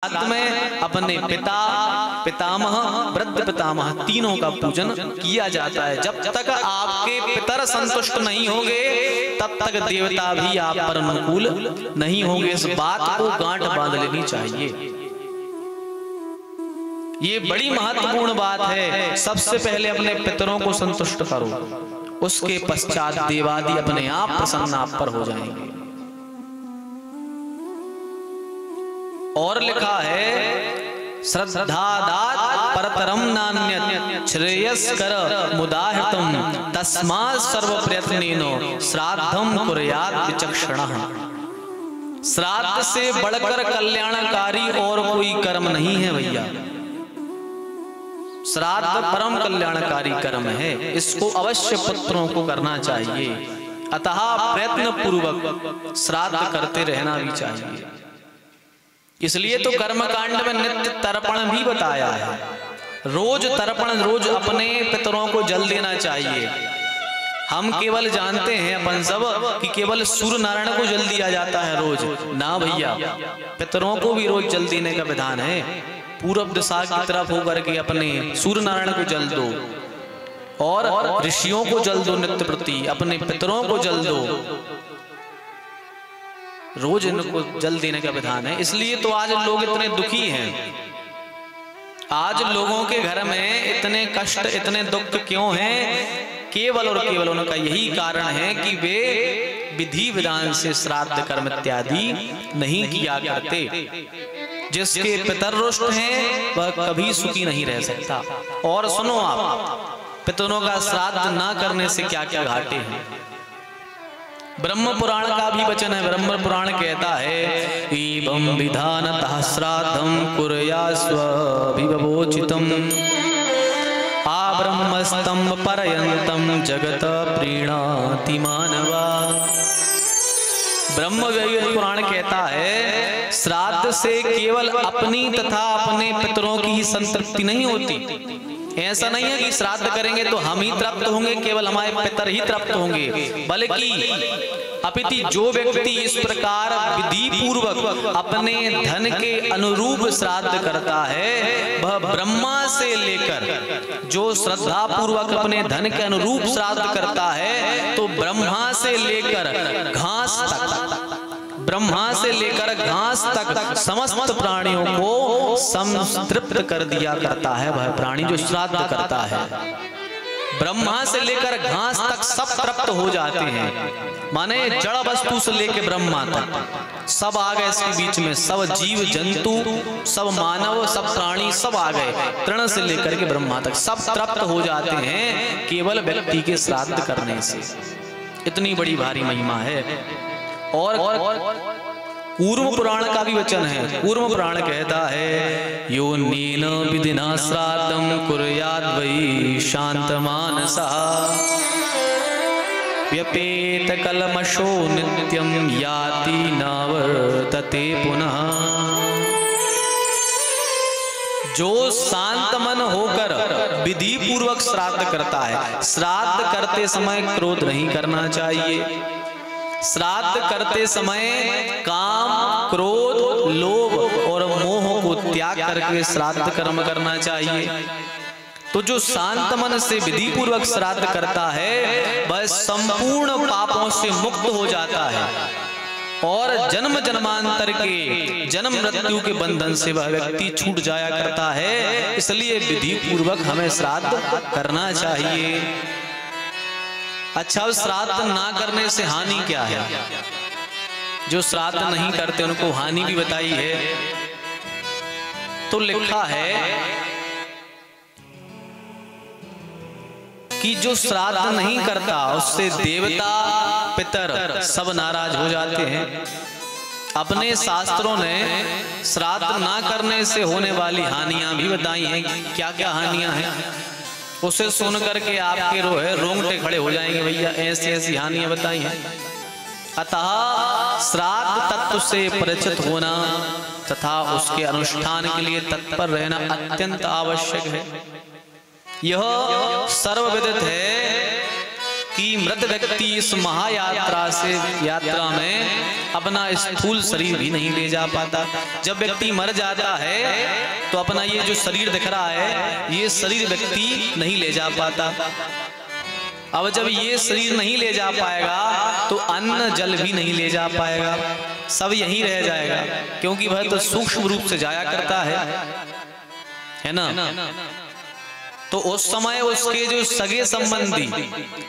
श्राद्ध में अपने पिता, पितामह, वृद्ध पितामह तीनों का पूजन किया जाता है। जब तक आपके पितर संतुष्ट नहीं होंगे तब तक देवता भी आप पर अनुकूल नहीं होंगे। इस बात को गांठ बांध लेनी चाहिए। ये बड़ी महत्वपूर्ण बात है। सबसे पहले अपने पितरों को संतुष्ट करो, उसके पश्चात देवादि अपने आप प्रसन्न आप पर हो जाएंगे। और लिखा है श्रद्धादात परतरम नान्यत् श्रेयस्कर मुदाहितम तस्मात् सर्व प्रयत्नेनो श्राद्धम कुर्यात् विचक्षणः। श्राद्ध से बढ़कर कल्याणकारी और कोई कर्म नहीं है भैया। श्राद्ध परम कल्याणकारी कर्म है, इसको अवश्य पुत्रों को करना चाहिए। अतः प्रयत्न पूर्वक श्राद्ध करते रहना भी चाहिए। इसलिए तो कर्मकांड में नित्य तर्पण भी बताया है। रोज तर्पण, रोज अपने पितरों को जल देना चाहिए। हम केवल जानते हैं अपन सब कि केवल सूर्य नारायण को जल दिया जाता है रोज, ना भैया, पितरों को भी रोज जल देने का विधान है। पूरब दिशा की तरफ होकर के अपने सूर्य नारायण को जल दो और ऋषियों को जल दो, नित्य प्रति अपने पितरों को जल दो, रोज इनको जल देने का विधान है। इसलिए तो आज लोग इतने दुखी हैं। आज लोगों के घर में इतने कष्ट, इतने दुख क्यों हैं? केवल और केवल उनका यही कारण है कि वे विधि विधान से श्राद्ध कर्म इत्यादि नहीं किया करते। जिसके पितर रुष्ट हैं वह कभी सुखी नहीं रह सकता। और सुनो आप, पितरों का श्राद्ध ना करने से क्या क्या घाटे हैं। ब्रह्म पुराण का भी वचन है। ब्रह्म पुराण कहता है एवं विधानतः श्राद्धं कुर्यास्वभिवोचितम् आब्रह्मस्तंभ पर्यंतं जगत प्रीणाति मानवा। ब्रह्म पुराण कहता है श्राद्ध से केवल अपनी तथा अपने पितरों की ही संतृप्ति नहीं होती। ऐसा नहीं है कि श्राद्ध करेंगे तो हम ही तृप्त होंगे, केवल हमारे पितर ही तृप्त होंगे, बल्कि अपिति जो व्यक्ति इस प्रकार विधि पूर्वक अपने धन के अनुरूप श्राद्ध करता है, वह ब्रह्मा से लेकर जो श्रद्धा पूर्वक अपने धन के अनुरूप श्राद्ध करता है, तो ब्रह्मा से लेकर घास तक, ब्रह्मा से लेकर घास तक समस्त प्राणियों को संतृप्त कर दिया करता है। वह प्राणी जो श्राद्ध करता है, ब्रह्मा से लेकर घास तक सब तृप्त हो जाते हैं। माने जड़ वस्तु से लेकर ब्रह्मा तक सब आ गए इसके बीच में। सब जीव जंतु, सब मानव, सब प्राणी सब आ गए। तृण से लेकर के ब्रह्मा तक सब तृप्त हो जाते हैं केवल व्यक्ति के श्राद्ध करने से। इतनी बड़ी भारी महिमा है। और कूर्म पुराण का भी वचन है। कूर्म पुराण कहता है यो नीन विधिना श्राद्धं कुर्याद् वै शान्तमानसः व्यपेत कलमशो नित्यं याति नावर्तते पुनः। जो शांत मन होकर विधि पूर्वक श्राद्ध करता है, श्राद्ध करते समय क्रोध नहीं करना चाहिए। श्राद्ध करते समय काम, क्रोध, लोभ और मोह को त्याग करके श्राद्ध कर्म करना चाहिए। तो जो शांत मन से विधि पूर्वक श्राद्ध करता है वह संपूर्ण पापों से मुक्त हो जाता है और जन्म जन्मांतर के जन्म मृत्यु के बंधन से वह व्यक्ति छूट जाया करता है। इसलिए विधि पूर्वक हमें श्राद्ध करना चाहिए। अच्छा, श्राद्ध ना करने से हानि क्या है? जो श्राद्ध नहीं करते उनको हानि भी बताई है। तो लिखा है कि जो श्राद्ध नहीं करता उससे देवता, पितर सब नाराज हो जाते हैं। अपने शास्त्रों ने श्राद्ध ना करने से होने वाली हानियां भी बताई हैं। क्या क्या हानियां हैं उसे सुन करके आपके रोंगटे खड़े हो जाएंगे भैया। ऐसी ऐसी हानियां बताई हैं। अतः श्राद्ध तत्व से परिचित होना तथा उसके अनुष्ठान के लिए तत्पर रहना अत्यंत आवश्यक है। यह सर्वविदित है कि मृत व्यक्ति इस यात्रा में अपना स्थूल शरीर भी नहीं ले जा पाता। जब व्यक्ति मर जाता है तो अपना ये जो शरीर दिख रहा है, ये शरीर व्यक्ति नहीं ले जा पाता। अब जब ये शरीर नहीं ले जा पाएगा तो अन्न जल भी नहीं ले जा पाएगा, सब यहीं रह जाएगा, क्योंकि वह तो सूक्ष्म रूप से जाया करता है ना। तो उस समय उसके जो सगे संबंधी,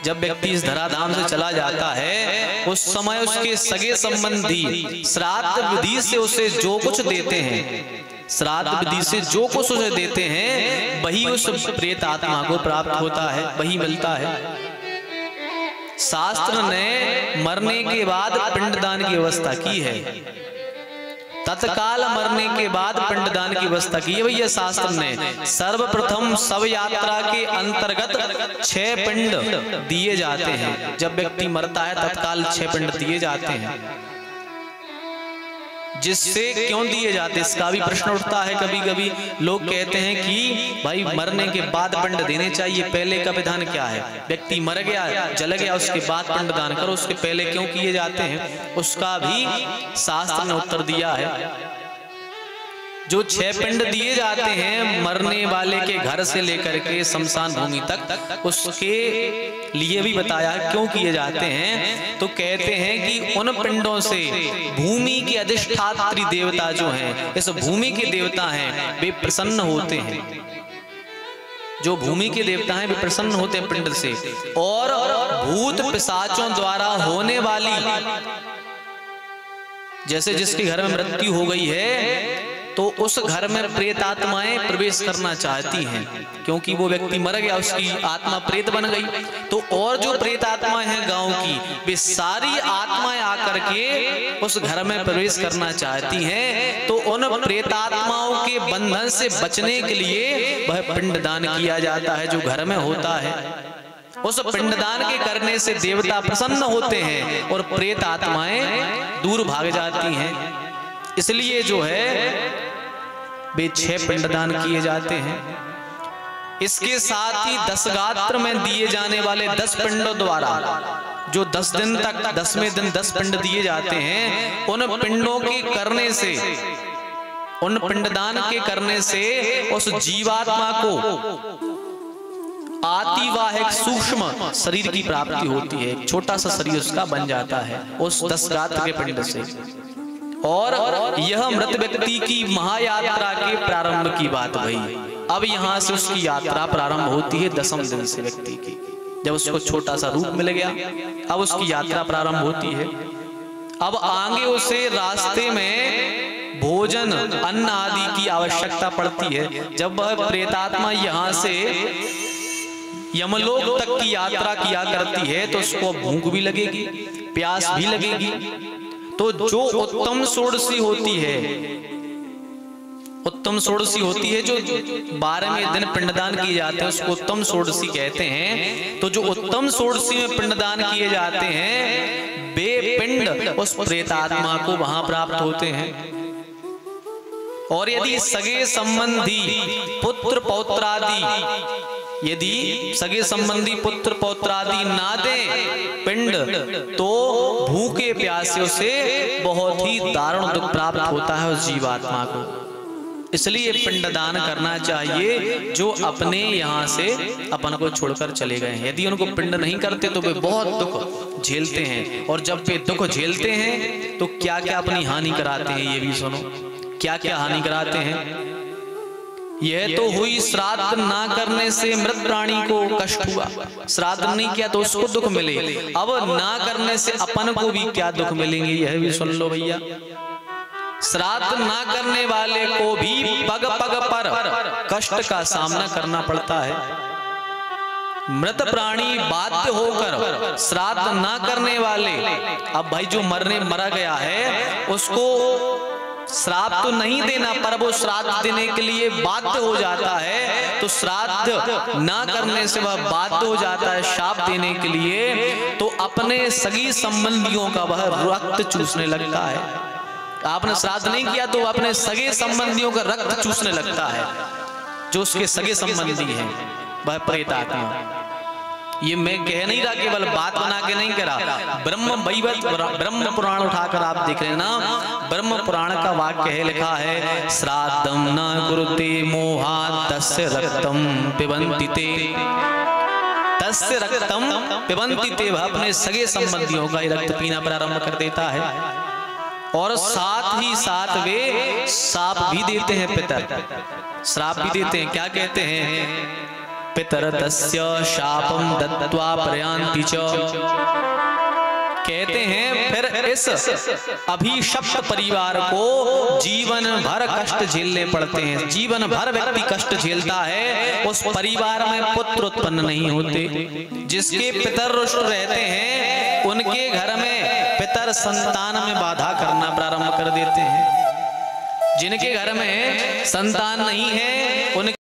जब व्यक्ति इस धराधाम से चला जाता है, उस समय उसके सगे संबंधी श्राद्ध विधि से उसे जो कुछ देते हैं, श्राद्ध विधि से जो कुछ उसे देते हैं, वही उस प्रेत आत्मा को प्राप्त होता है, वही मिलता है। शास्त्र ने मरने के बाद पिंडदान की व्यवस्था की है, तत्काल मरने के बाद पिंडदान की व्यवस्था की है भैया शास्त्र ने। सर्वप्रथम शव यात्रा के अंतर्गत 6 पिंड दिए जाते हैं। जब व्यक्ति मरता है तत्काल 6 पिंड दिए जाते हैं। जिससे क्यों दिए जाते, इसका भी प्रश्न उठता है। कभी कभी लोग कहते हैं कि भाई मरने के बाद पिंड देने चाहिए, पहले का विधान क्या है? व्यक्ति मर गया, जल गया, उसके बाद पिंड दान करो, उसके पहले क्यों किए जाते हैं? उसका भी शास्त्र ने उत्तर दिया है। जो 6 पिंड दिए जाते हैं मरने वाले के घर से लेकर के शमशान भूमि तक, उसके लिए भी बताया क्यों किए जाते हैं। तो कहते हैं कि उन पिंडों से भूमि के अधिष्ठात्री देवता जो हैं, इस भूमि के देवता हैं, वे प्रसन्न होते हैं। जो भूमि के देवता हैं वे प्रसन्न होते हैं पिंड से। और भूत पिशाचों द्वारा होने वाली, जैसे जिसके घर में मृत्यु हो गई है तो उस घर में प्रेत आत्माएं प्रवेश करना चाहती हैं, क्योंकि वो व्यक्ति मर गया, उसकी आत्मा प्रेत बन गई। तो और जो प्रेत आत्माएं हैं गांव की, वे सारी आत्माएं आकर के उस घर में प्रवेश करना चाहती हैं। तो उन प्रेत आत्माओं के बंधन से बचने के लिए वह पिंडदान किया जाता है जो घर में होता है। उस पिंडदान के करने से देवता प्रसन्न होते हैं और प्रेत आत्माएं दूर भाग जाती हैं। इसलिए जो है वे 6 पिंडदान किए जाते हैं। इसके साथ ही 10 गात्र में दिए जाने वाले 10 पिंडों द्वारा, जो 10 दिन तक 10वें दिन 10 पिंड दिए जाते हैं, उन पिंडों के करने से, उन पिंडदान के करने से उस जीवात्मा को आतिवाहिक सूक्ष्म शरीर की प्राप्ति होती है। छोटा सा शरीर उसका बन जाता है उस 10 गात्र के पिंड से। और यह मृत व्यक्ति की महायात्रा के प्रारंभ की बात हुई। अब यहाँ से उसकी यात्रा प्रारंभ होती है 10वें दिन से व्यक्ति की। जब उसको छोटा सा रूप मिल गया, अब उसकी यात्रा प्रारंभ होती है। अब आगे उसे रास्ते में भोजन, अन्न आदि की आवश्यकता पड़ती है। जब वह प्रेतात्मा यहाँ से यमलोक तक की यात्रा किया करती है तो उसको भूख भी लगेगी, प्यास भी लगेगी। तो जो उत्तम षोडशी होती है, उत्तम षोडशी होती है, जो 12वें दिन पिंडदान किए जाते हैं, उसको उत्तम षोडशी कहते हैं। तो जो उत्तम षोडशी में पिंडदान किए जाते हैं, वे पिंड उस प्रेतात्मा को वहां प्राप्त होते हैं। और यदि सगे संबंधी पुत्र पौत्रादि, यदि सगे संबंधी पुत्र पौत्रादि ना दे पिंड, तो भूखे प्यासे से बहुत ही दारुण दुख प्राप्त होता है उस जीवात्मा को। इसलिए पिंडदान करना चाहिए जो अपने यहाँ से अपन को छोड़कर चले गए हैं। यदि उनको पिंड नहीं करते तो वे बहुत दुख झेलते हैं। और जब वे दुख झेलते हैं तो क्या क्या अपनी हानि कराते हैं, ये भी सुनो। क्या क्या हानि कराते हैं? यह तो हुई श्राद्ध ना करने से मृत प्राणी को कष्ट हुआ। श्राद्ध नहीं किया तो उसको दुख मिले, अब ना करने से अपन को भी क्या दुख मिलेंगे, यह भी सुन लो भैया। श्राद्ध ना करने वाले को भी पग पग पर कष्ट का सामना करना पड़ता है। मृत प्राणी बाध्य होकर श्राद्ध ना करने वाले, अब भाई जो मरा गया है उसको श्राद्ध तो नहीं देना, पर वो श्राद्ध देने के लिए बाध्य हो जाता है। तो श्राद्ध ना करने से वह बाध्य हो जाता है शाप देने के लिए। तो अपने सगी संबंधियों का वह रक्त चूसने लगता है। आपने श्राद्ध नहीं किया तो अपने सगे संबंधियों का रक्त चूसने लगता है। जो उसके सगे संबंधी हैं वह प्रेत आत्मा। ये मैं कह नहीं रहा, केवल बात बना के नहीं करा। ब्रह्म पुराण उठाकर आप देख रहे हैं ना, ब्रह्म पुराण का वाक्य है, लिखा है श्राद्धम न कुरुते मोहात् तस्य रक्तम पिबन्ति ते, तस्य रक्तम पिबन्ति ते, वह अपने सगे संबंधियों का रक्त पीना प्रारंभ कर देता है। और साथ ही साथ वे श्राप भी देते हैं, पितर श्राप भी देते हैं। क्या कहते हैं? पितर तस्य शापम दत्त्वा प्रयान्ति च, कहते हैं फिर इस अभिशप्त परिवार को जीवन भर कष्ट झेलने पड़ते हैं। जीवन भर व्यक्ति कष्ट झेलता है, उस परिवार में पुत्र उत्पन्न नहीं होते। जिसके पितर रुष्ट रहते हैं उनके घर में पितर संतान में बाधा करना प्रारंभ कर देते हैं। जिनके घर में संतान नहीं है उनके